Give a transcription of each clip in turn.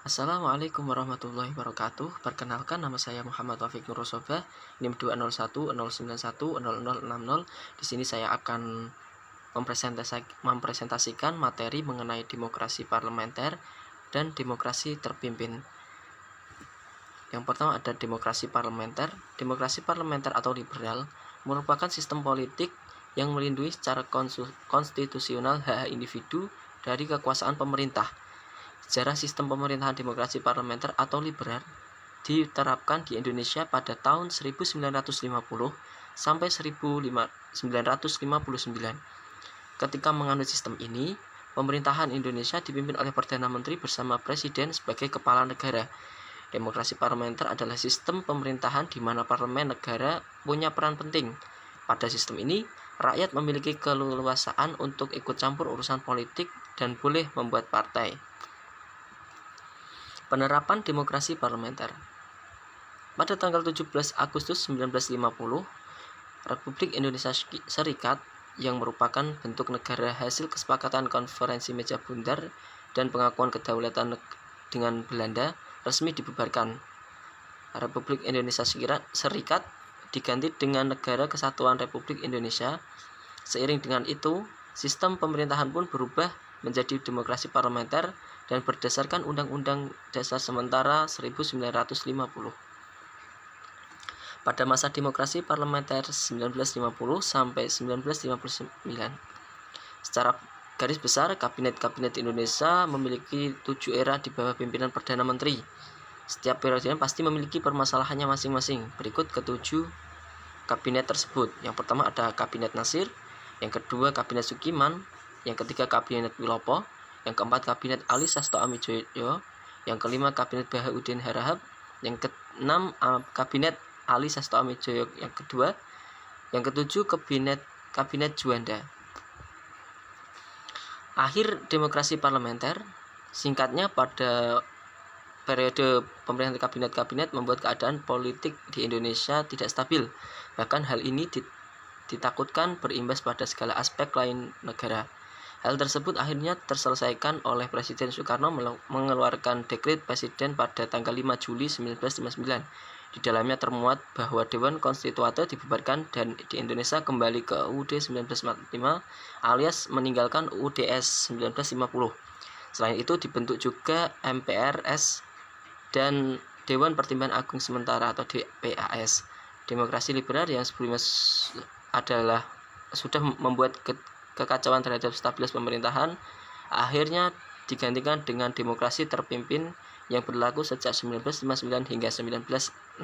Assalamualaikum warahmatullahi wabarakatuh. Perkenalkan, nama saya Muhammad Taufik Nur Rosoba, NIM 20109100060. Di sini saya akan mempresentasikan materi mengenai demokrasi parlementer dan demokrasi terpimpin. Yang pertama ada demokrasi parlementer. Demokrasi parlementer atau liberal merupakan sistem politik yang melindungi secara konstitusional hak individu dari kekuasaan pemerintah. Sejarah sistem pemerintahan demokrasi parlementer atau liberal diterapkan di Indonesia pada tahun 1950 sampai 1959. Ketika menganut sistem ini, pemerintahan Indonesia dipimpin oleh Perdana Menteri bersama Presiden sebagai kepala negara. Demokrasi parlementer adalah sistem pemerintahan di mana parlemen negara punya peran penting. Pada sistem ini, rakyat memiliki keleluasaan untuk ikut campur urusan politik dan boleh membuat partai. Penerapan demokrasi parlementer. Pada tanggal 17 Agustus 1950, Republik Indonesia Serikat yang merupakan bentuk negara hasil kesepakatan konferensi meja bundar dan pengakuan kedaulatan dengan Belanda resmi dibubarkan. Republik Indonesia Serikat diganti dengan Negara Kesatuan Republik Indonesia. Seiring dengan itu, sistem pemerintahan pun berubah menjadi demokrasi parlementer dan berdasarkan Undang-Undang Dasar Sementara 1950. Pada masa demokrasi parlementer 1950 sampai 1959. Secara garis besar, kabinet-kabinet Indonesia memiliki 7 era di bawah pimpinan Perdana Menteri. Setiap periode pasti memiliki permasalahannya masing-masing. Berikut ketujuh kabinet tersebut. Yang pertama ada Kabinet Nasir, yang kedua Kabinet Sukiman, yang ketiga Kabinet Wilopo, yang keempat Kabinet Ali Sasto Amijoyo, yang kelima Kabinet Bahaudin Harahap, yang keenam Kabinet Ali Sasto Amijoyo yang kedua, yang ketujuh Kabinet Juanda. Akhir demokrasi parlementer, singkatnya pada periode pemerintahan kabinet-kabinet membuat keadaan politik di Indonesia tidak stabil. Bahkan hal ini ditakutkan berimbas pada segala aspek lain negara. Hal tersebut akhirnya terselesaikan oleh Presiden Soekarno mengeluarkan dekret Presiden pada tanggal 5 Juli 1959. Di dalamnya termuat bahwa Dewan Konstituante dibubarkan dan di Indonesia kembali ke UUD 1945 alias meninggalkan UUDS 1950. Selain itu dibentuk juga MPRS dan Dewan Pertimbangan Agung Sementara atau DPAS. Demokrasi liberal yang sebelumnya sudah membuat kekacauan terhadap stabilitas pemerintahan akhirnya digantikan dengan demokrasi terpimpin yang berlaku sejak 1959 hingga 1965.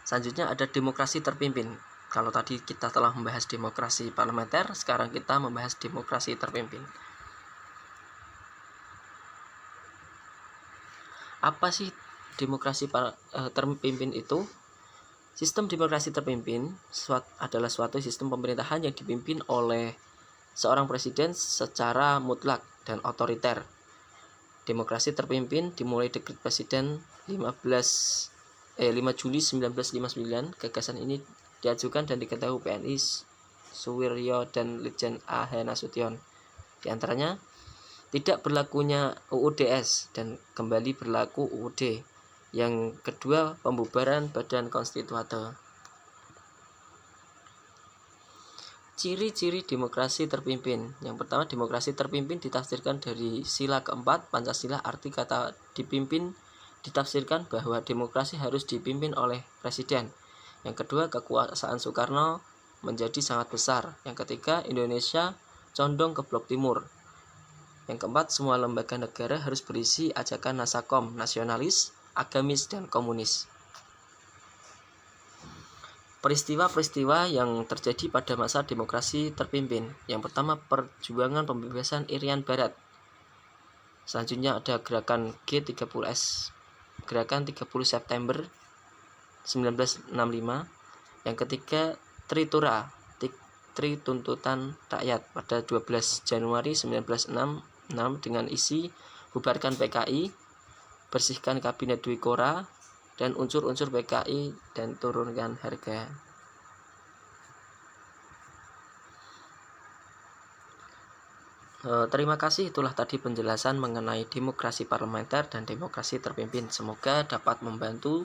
Selanjutnya ada demokrasi terpimpin. Kalau tadi kita telah membahas demokrasi parlementer, sekarang kita membahas demokrasi terpimpin. Apa sih demokrasi terpimpin itu? Sistem demokrasi terpimpin adalah suatu sistem pemerintahan yang dipimpin oleh seorang presiden secara mutlak dan otoriter. Demokrasi terpimpin dimulai Dekret Presiden 5 Juli 1959. Gagasan ini diajukan dan diketahui PNI Suwiryo dan Lejen A. H. Nasution. Di antaranya, tidak berlakunya UUDS dan kembali berlaku UUD. Yang kedua, pembubaran Badan Konstituante. Ciri-ciri demokrasi terpimpin. Yang pertama, demokrasi terpimpin ditafsirkan dari sila keempat Pancasila. Arti kata dipimpin ditafsirkan bahwa demokrasi harus dipimpin oleh presiden. Yang kedua, kekuasaan Soekarno menjadi sangat besar. Yang ketiga, Indonesia condong ke blok timur. Yang keempat, semua lembaga negara harus berisi ajakan nasakom, nasionalis, agamis, dan komunis. Peristiwa-peristiwa yang terjadi pada masa demokrasi terpimpin. Yang pertama, perjuangan pembebasan Irian Barat. Selanjutnya ada gerakan G30S, gerakan 30 September 1965. Yang ketiga, Tritura, Tri Tuntutan Rakyat pada 12 Januari 1966 dengan isi bubarkan PKI, bersihkan Kabinet Dwi Kora, dan unsur-unsur PKI dan turunkan harga. Terima kasih, itulah tadi penjelasan mengenai demokrasi parlementer dan demokrasi terpimpin. Semoga dapat membantu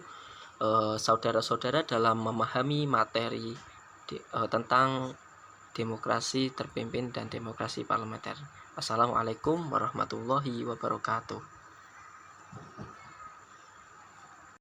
saudara-saudara dalam memahami materi tentang demokrasi terpimpin dan demokrasi parlementer. Assalamualaikum warahmatullahi wabarakatuh.